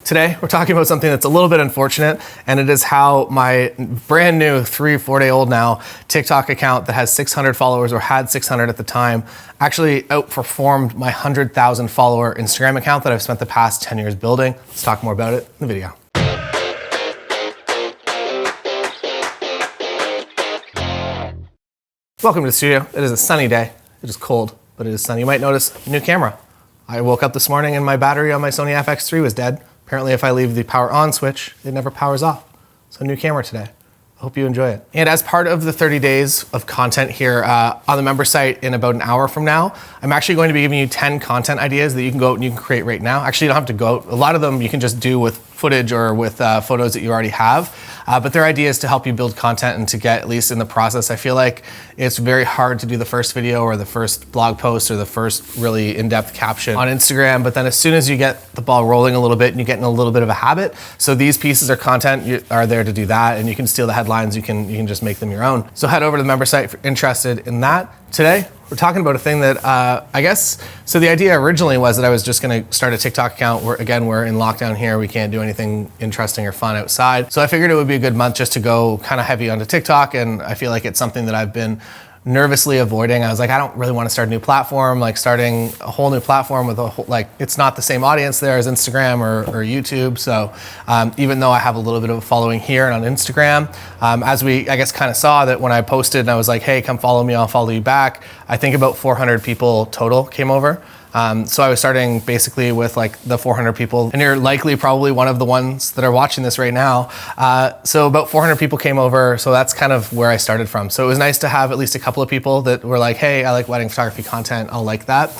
Today, we're talking about something that's a little bit unfortunate, and it is how my brand new 3-4 day old now TikTok account that has 600 followers, or had 600 at the time, actually outperformed my 100,000 follower Instagram account that I've spent the past 10 years building. Let's talk more about it in the video. Welcome to the studio. It is a sunny day. It is cold, but it is sunny. You might notice a new camera. I woke up this morning and my battery on my Sony FX3 was dead. Apparently, if I leave the power on switch, it never powers off. So new camera today. I hope you enjoy it. And as part of the 30 days of content here on the member site in about an hour from now, I'm actually going to be giving you 10 content ideas that you can go out and you can create right now. Actually, you don't have to go out. A lot of them you can just do with footage or with photos that you already have. But they're ideas to help you build content and to get, at least in the process. I feel like it's very hard to do the first video or the first blog post or the first really in-depth caption on Instagram. But then as soon as you get the ball rolling a little bit and you get in a little bit of a habit, so these pieces of content are there to do that, and you can steal the headlines, you can just make them your own. So head over to the member site if you're interested in that. Today, we're talking about a thing that so the idea originally was that I was just gonna start a TikTok account. We're in lockdown here. We can't do anything interesting or fun outside. So I figured it would be a good month just to go kind of heavy onto TikTok. And I feel like it's something that I've been nervously avoiding. I was like, I don't really want to start a new platform, like starting a whole new platform with a whole, it's not the same audience there as Instagram or YouTube. So even though I have a little bit of a following here and on Instagram, as we, I guess, kind of saw that when I posted and I was like, hey, come follow me, I'll follow you back. I think about 400 people total came over. So I was starting basically with like the 400 people, and you're likely probably one of the ones that are watching this right now. So about 400 people came over. So that's kind of where I started from. So it was nice to have at least a couple of people that were like, hey, I like wedding photography content. I'll like that.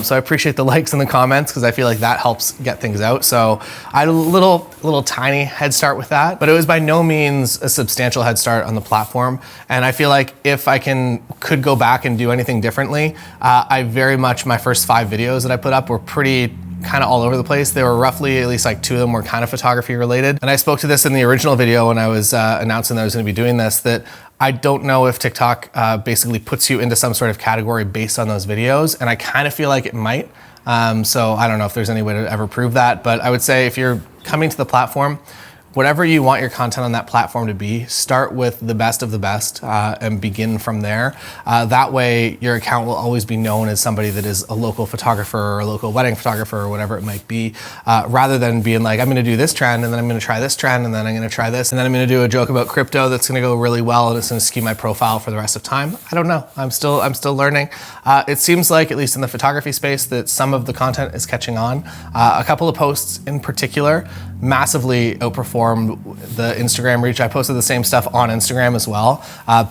So I appreciate the likes and the comments because I feel like that helps get things out. So I had a little tiny head start with that, but it was by no means a substantial head start on the platform. And I feel like if I could go back and do anything differently, I very much, my first 5 videos that I put up were pretty kind of all over the place. They were roughly, at least like 2 of them were kind of photography related. And I spoke to this in the original video when I was announcing that I was going to be doing this, that I don't know if TikTok basically puts you into some sort of category based on those videos. And I kind of feel like it might. So I don't know if there's any way to ever prove that, but I would say if you're coming to the platform, whatever you want your content on that platform to be, start with the best of the best and begin from there. That way, your account will always be known as somebody that is a local photographer or a local wedding photographer or whatever it might be, rather than being like, I'm gonna do this trend and then I'm gonna try this trend and then I'm gonna try this and then I'm gonna do a joke about crypto that's gonna go really well and it's gonna skew my profile for the rest of time. I don't know, I'm still learning. It seems like, at least in the photography space, that some of the content is catching on. A couple of posts in particular massively outperformed the Instagram reach. I posted the same stuff on Instagram as well,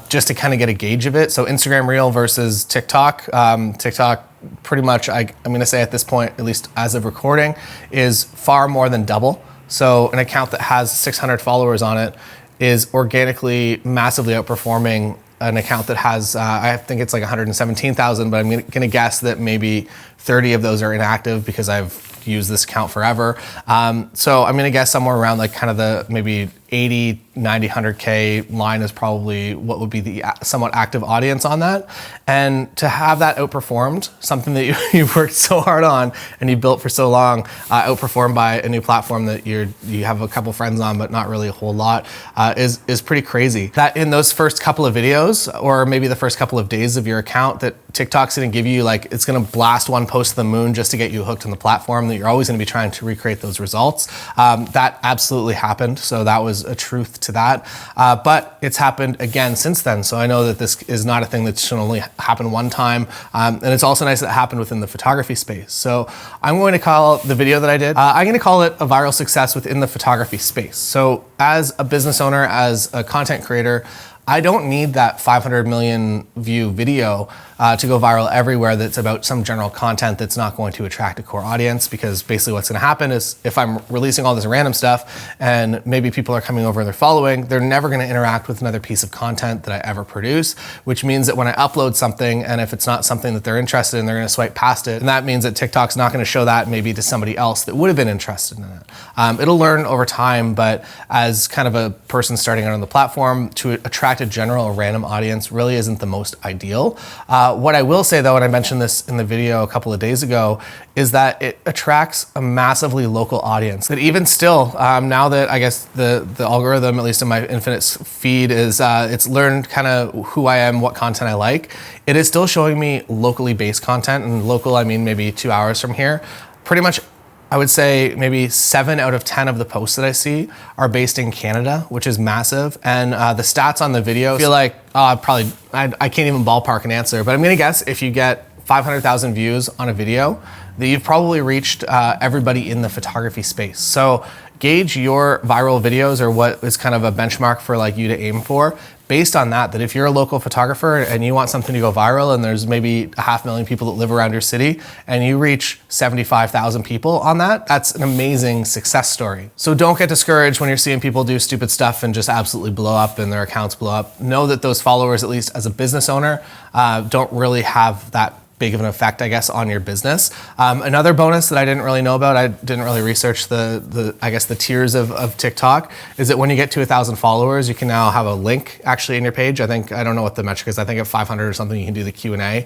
just to kind of get a gauge of it. So Instagram Reel versus TikTok. TikTok pretty much, I'm gonna say at this point, at least as of recording, is far more than double. So an account that has 600 followers on it is organically massively outperforming an account that has, I think it's like 117,000, but I'm gonna guess that maybe 30 of those are inactive because I've used this account forever. So I'm gonna guess somewhere around like kind of the maybe 80, 90, 100K line is probably what would be the somewhat active audience on that. And to have that outperformed, something that you've worked so hard on and you built for so long, outperformed by a new platform that you have a couple friends on, but not really a whole lot, is pretty crazy. That in those first couple of videos, or maybe the first couple of days of your account, that TikTok's gonna give you, like, it's gonna blast one post to the moon just to get you hooked on the platform, that you're always gonna be trying to recreate those results. That absolutely happened. So that was a truth to that. But it's happened again since then. So I know that this is not a thing that should only happen one time. And it's also nice that it happened within the photography space. So I'm going to call the video that I did, I'm going to call it a viral success within the photography space. So as a business owner, as a content creator, I don't need that 500 million view video to go viral everywhere that's about some general content that's not going to attract a core audience, because basically what's going to happen is if I'm releasing all this random stuff and maybe people are coming over and they're following, they're never going to interact with another piece of content that I ever produce, which means that when I upload something and if it's not something that they're interested in, they're going to swipe past it. And that means that TikTok's not going to show that maybe to somebody else that would have been interested in it. It'll learn over time, but as kind of a person starting out on the platform, to attract attract a general or random audience really isn't the most ideal. What I will say though, and I mentioned this in the video a couple of days ago, is that it attracts a massively local audience. That even still, now that I guess the algorithm, at least in my Infinite feed, is it's learned kind of who I am, what content I like, it is still showing me locally based content, and local I mean maybe 2 hours from here. Pretty much I would say maybe 7 out of 10 of the posts that I see are based in Canada, which is massive. And the stats on the video, I feel like I can't even ballpark an answer, but I'm gonna guess if you get 500,000 views on a video, that you've probably reached everybody in the photography space. So gauge your viral videos, or what is kind of a benchmark for like you to aim for, based on that if you're a local photographer and you want something to go viral, and there's maybe 500,000 people that live around your city, and you reach 75,000 people on that, that's an amazing success story. So don't get discouraged when you're seeing people do stupid stuff and just absolutely blow up and their accounts blow up. Know that those followers, at least as a business owner, don't really have that big of an effect, I guess, on your business. Another bonus that I didn't really know about, I didn't really research the tiers of TikTok, is that when you get to 1,000 followers, you can now have a link actually in your page. I don't know what the metric is. I think at 500 or something, you can do the Q&A,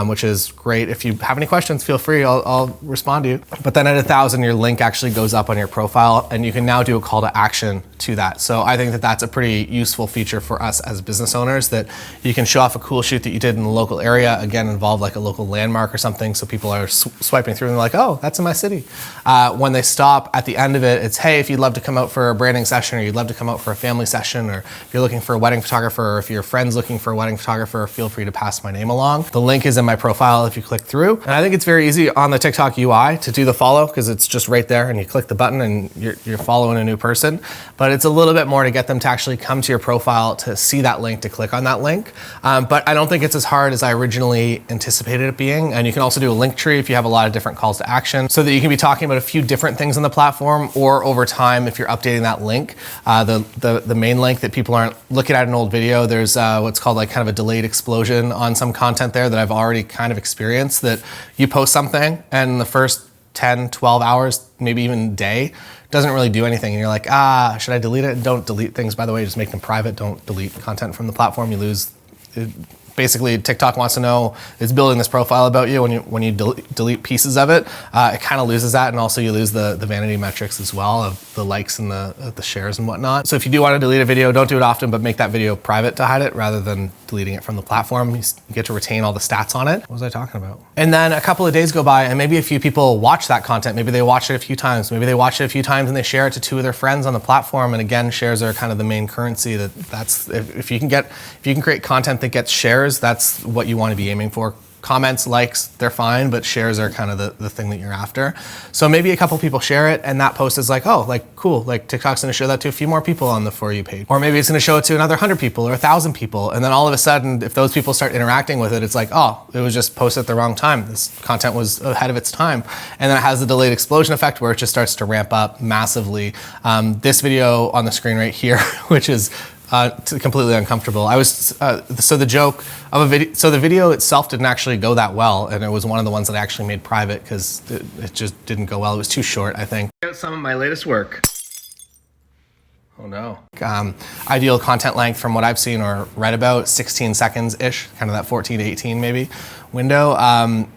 which is great. If you have any questions, feel free, I'll respond to you. But then at 1,000, your link actually goes up on your profile, and you can now do a call to action to that. So I think that that's a pretty useful feature for us as business owners, that you can show off a cool shoot that you did in the local area, again, involve like a local landmark or something, so people are swiping through and they're like, oh, that's in my city. When they stop at the end of it, it's, hey, if you'd love to come out for a branding session, or you'd love to come out for a family session, or if you're looking for a wedding photographer, or if your friend's looking for a wedding photographer, feel free to pass my name along. The link is in my profile if you click through. And I think it's very easy on the TikTok UI to do the follow, because it's just right there and you click the button and you're following a new person. But it's a little bit more to get them to actually come to your profile to see that link, to click on that link. But I don't think it's as hard as I originally anticipated it being. And you can also do a link tree if you have a lot of different calls to action, so that you can be talking about a few different things on the platform, or over time, if you're updating that link, the main link that people aren't looking at an old video, there's what's called like kind of a delayed explosion on some content there that I've already kind of experienced, that you post something and the first 10, 12 hours, maybe even day, doesn't really do anything. And you're like, should I delete it? Don't delete things, by the way, just make them private. Don't delete content from the platform. You lose it. Basically, TikTok wants to know, it's building this profile about you. When you delete pieces of it, it kind of loses that, and also you lose the vanity metrics as well, of the likes and the shares and whatnot. So if you do want to delete a video, don't do it often, but make that video private to hide it, rather than deleting it from the platform. You get to retain all the stats on it. What was I talking about? And then a couple of days go by, and maybe a few people watch that content. Maybe they watch it a few times. Maybe they watch it a few times and they share it to 2 of their friends on the platform. And again, shares are kind of the main currency. That's if you can create content that gets shares, that's what you want to be aiming for. Comments, likes, they're fine, but shares are kind of the thing that you're after. So maybe a couple people share it, and that post is like, oh, like cool, like TikTok's gonna show that to a few more people on the For You page. Or maybe it's gonna show it to another 100 people or 1,000 people. And then all of a sudden, if those people start interacting with it, it's like, oh, it was just posted at the wrong time. This content was ahead of its time. And then it has the delayed explosion effect, where it just starts to ramp up massively. This video on the screen right here, which is completely uncomfortable. So the joke of a video, so the video itself didn't actually go that well, and it was one of the ones that I actually made private because it just didn't go well. It was too short, I think. Check out some of my latest work. Oh no. Ideal content length from what I've seen or read about, 16 seconds-ish, kind of that 14 to 18 maybe window.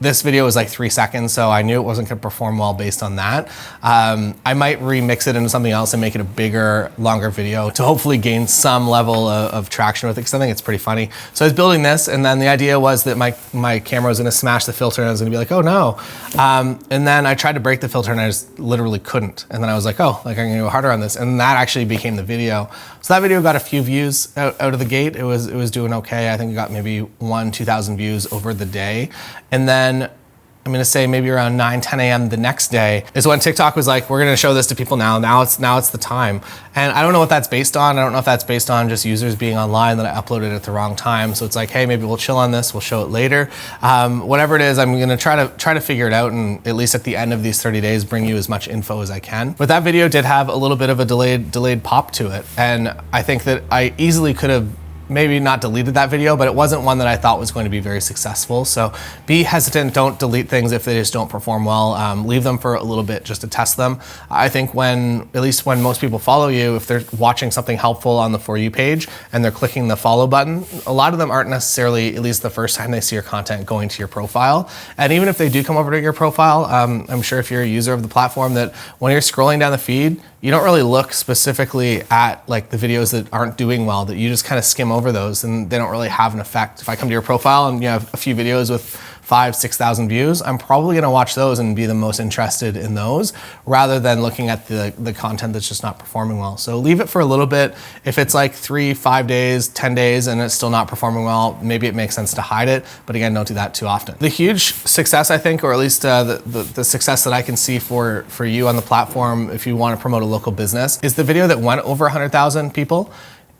This video was like 3 seconds, so I knew it wasn't gonna perform well based on that. I might remix it into something else and make it a bigger, longer video to hopefully gain some level of traction with it, because I think it's pretty funny. So I was building this, and then the idea was that my camera was gonna smash the filter, and I was gonna be like, oh no. And then I tried to break the filter, and I just literally couldn't. And then I was like, oh, like I'm gonna go harder on this. And that actually became the video. So that video got a few views out of the gate. It was doing okay. I think it got maybe 2,000 views over the day. And then I'm gonna say maybe around 9, 10 a.m. the next day is when TikTok was like, we're gonna show this to people now. Now it's the time. And I don't know what that's based on. I don't know if that's based on just users being online that I uploaded at the wrong time. So it's like, hey, maybe we'll chill on this. We'll show it later. Whatever it is, I'm gonna try to figure it out, and at least at the end of these 30 days, bring you as much info as I can. But that video did have a little bit of a delayed pop to it. And I think that I easily could have maybe not deleted that video, but it wasn't one that I thought was going to be very successful. So be hesitant, don't delete things if they just don't perform well. Leave them for a little bit just to test them. I think at least when most people follow you, if they're watching something helpful on the For You page and they're clicking the follow button, a lot of them aren't necessarily, at least the first time they see your content, going to your profile. And even if they do come over to your profile, I'm sure if you're a user of the platform that when you're scrolling down the feed, you don't really look specifically at like the videos that aren't doing well, that you just kind of skim over those and they don't really have an effect. If I come to your profile and you have a few videos with 5,000, 6,000 views, I'm probably gonna watch those and be the most interested in those rather than looking at the content that's just not performing well. So leave it for a little bit. If it's like 3, 5 days, 10 days and it's still not performing well, maybe it makes sense to hide it. But again, don't do that too often. The huge success, I think, or at least the success that I can see for you on the platform if you want to promote a local business is the video that went over 100,000 people.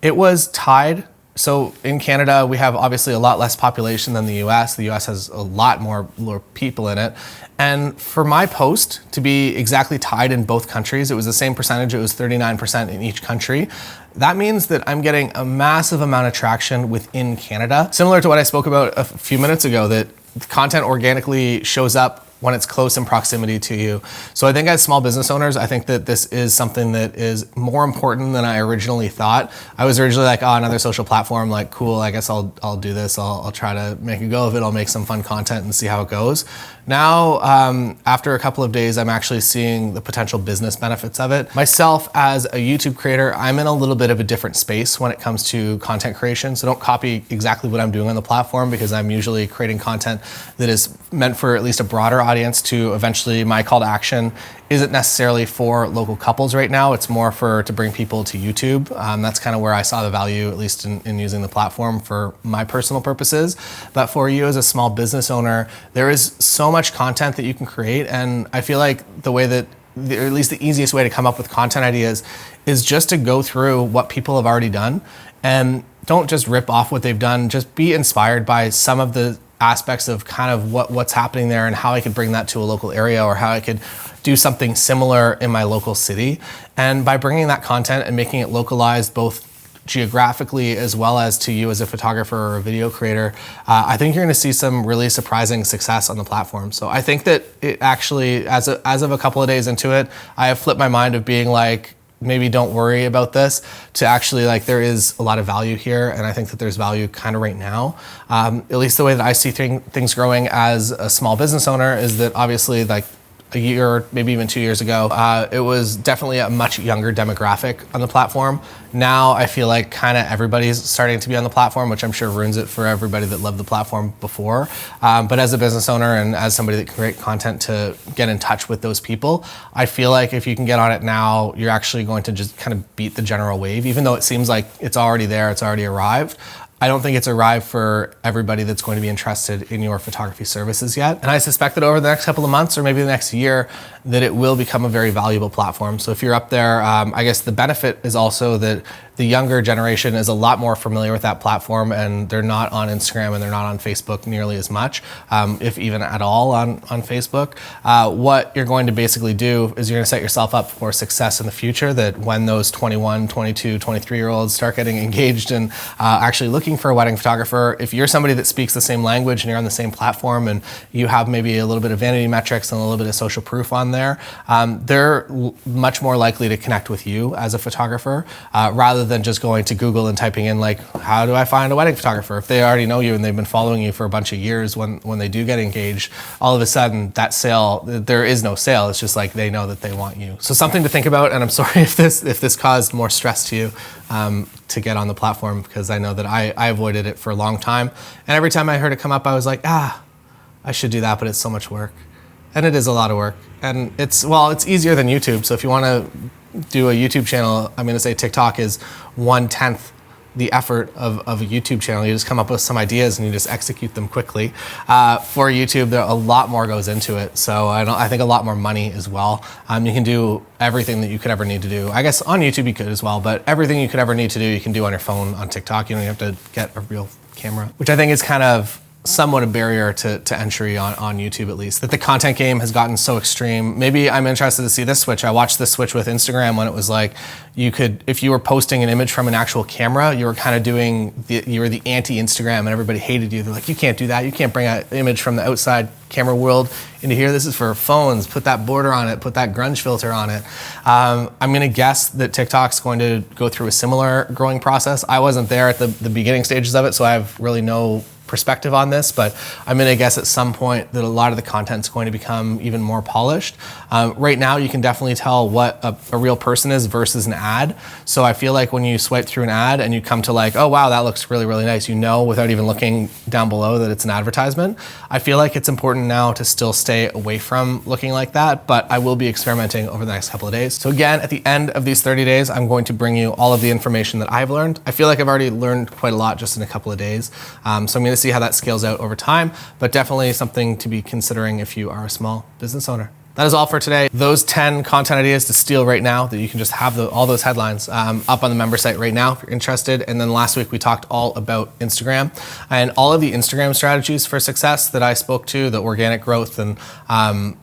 It was tied. So in Canada, we have obviously a lot less population than the US. The US has a lot more people in it. And for my post to be exactly tied in both countries, it was the same percentage, it was 39% in each country. That means that I'm getting a massive amount of traction within Canada. Similar to what I spoke about a few minutes ago, that content organically shows up when it's close in proximity to you. So I think as small business owners, I think that this is something that is more important than I originally thought. I was originally like, oh, another social platform, like cool, I guess I'll do this. I'll try to make a go of it. I'll make some fun content and see how it goes. Now, after a couple of days, I'm actually seeing the potential business benefits of it. Myself as a YouTube creator, I'm in a little bit of a different space when it comes to content creation. So don't copy exactly what I'm doing on the platform because I'm usually creating content that is meant for at least a broader audience to eventually my call to action isn't necessarily for local couples right now. It's more to bring people to YouTube. That's kind of where I saw the value, at least in using the platform for my personal purposes. But for you as a small business owner, there is so much content that you can create. And I feel like the way that, or at least the easiest way to come up with content ideas is just to go through what people have already done and don't just rip off what they've done. Just be inspired by some of the aspects of kind of what's happening there and how I could bring that to a local area or how I could do something similar in my local city. And by bringing that content and making it localized both geographically as well as to you as a photographer or a video creator, I think you're going to see some really surprising success on the platform. So I think that it actually, as of a couple of days into it, I have flipped my mind of being like, maybe don't worry about this, to actually like there is a lot of value here, and I think that there's value kind of right now. At least the way that I see things growing as a small business owner is that obviously like a year, maybe even 2 years ago, it was definitely a much younger demographic on the platform. Now I feel like kind of everybody's starting to be on the platform, which I'm sure ruins it for everybody that loved the platform before. But as a business owner and as somebody that can create content to get in touch with those people, I feel like if you can get on it now, you're actually going to just kind of beat the general wave, even though it seems like it's already there, it's already arrived. I don't think it's arrived for everybody that's going to be interested in your photography services yet. And I suspect that over the next couple of months or maybe the next year, that it will become a very valuable platform. So if you're up there, I guess the benefit is also that the younger generation is a lot more familiar with that platform and they're not on Instagram and they're not on Facebook nearly as much, if even at all on Facebook. What you're going to basically do is you're going to set yourself up for success in the future, that when those 21, 22, 23-year-olds start getting engaged and actually looking for a wedding photographer, if you're somebody that speaks the same language and you're on the same platform and you have maybe a little bit of vanity metrics and a little bit of social proof on there, they're much more likely to connect with you as a photographer rather than just going to Google and typing in like, how do I find a wedding photographer? If they already know you and they've been following you for a bunch of years, when they do get engaged, all of a sudden that sale, there is no sale. It's just like they know that they want you. So something to think about, and I'm sorry if this caused more stress to you to get on the platform, because I know that I avoided it for a long time. And every time I heard it come up, I was like, I should do that, but it's so much work. And it is a lot of work. And it's easier than YouTube. So if you want to do a YouTube channel, I'm going to say TikTok is 1/10 the effort of a YouTube channel. You just come up with some ideas and you just execute them quickly. For YouTube, a lot more goes into it. So I think a lot more money as well. You can do everything that you could ever need to do. I guess on YouTube you could as well, but everything you could ever need to do, you can do on your phone on TikTok. You don't have to get a real camera, which I think is kind of somewhat a barrier to entry on YouTube, at least. That the content game has gotten so extreme. Maybe I'm interested to see this switch. I watched this switch with Instagram when it was like, you could, if you were posting an image from an actual camera, you were kind of you were the anti-Instagram and everybody hated you. They're like, you can't do that. You can't bring an image from the outside camera world into here. This is for phones. Put that border on it. Put that grunge filter on it. I'm going to guess that TikTok's going to go through a similar growing process. I wasn't there at the beginning stages of it, so I have really no perspective on this, but I'm going to guess at some point that a lot of the content's going to become even more polished. Right now, you can definitely tell what a real person is versus an ad. So I feel like when you swipe through an ad and you come to like, oh wow, that looks really, really nice, you know without even looking down below that it's an advertisement. I feel like it's important now to still stay away from looking like that, but I will be experimenting over the next couple of days. So again, at the end of these 30 days, I'm going to bring you all of the information that I've learned. I feel like I've already learned quite a lot just in a couple of days. So I'm going to see how that scales out over time, but definitely something to be considering if you are a small business owner. That is all for today. Those 10 content ideas to steal right now that you can just have all those headlines up on the member site right now if you're interested. And then last week we talked all about Instagram and all of the Instagram strategies for success that I spoke to, the organic growth and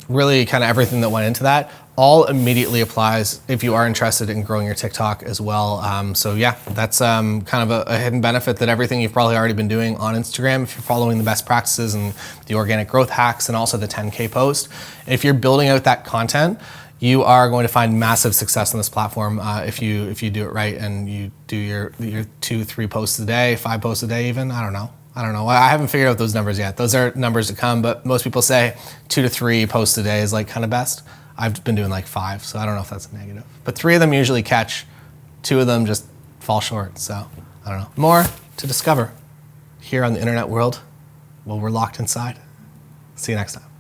really kind of everything that went into that. All immediately applies if you are interested in growing your TikTok as well. So yeah, that's kind of a hidden benefit that everything you've probably already been doing on Instagram, if you're following the best practices and the organic growth hacks and also the 10K post. If you're building out that content, you are going to find massive success on this platform if you do it right and you do your 2-3 posts a day, 5 posts a day even, I don't know. I haven't figured out those numbers yet. Those are numbers to come, but most people say 2 to 3 posts a day is like kind of best. I've been doing like 5, so I don't know if that's a negative. But 3 of them usually catch, 2 of them just fall short, so I don't know. More to discover here on the internet world while we're locked inside. See you next time.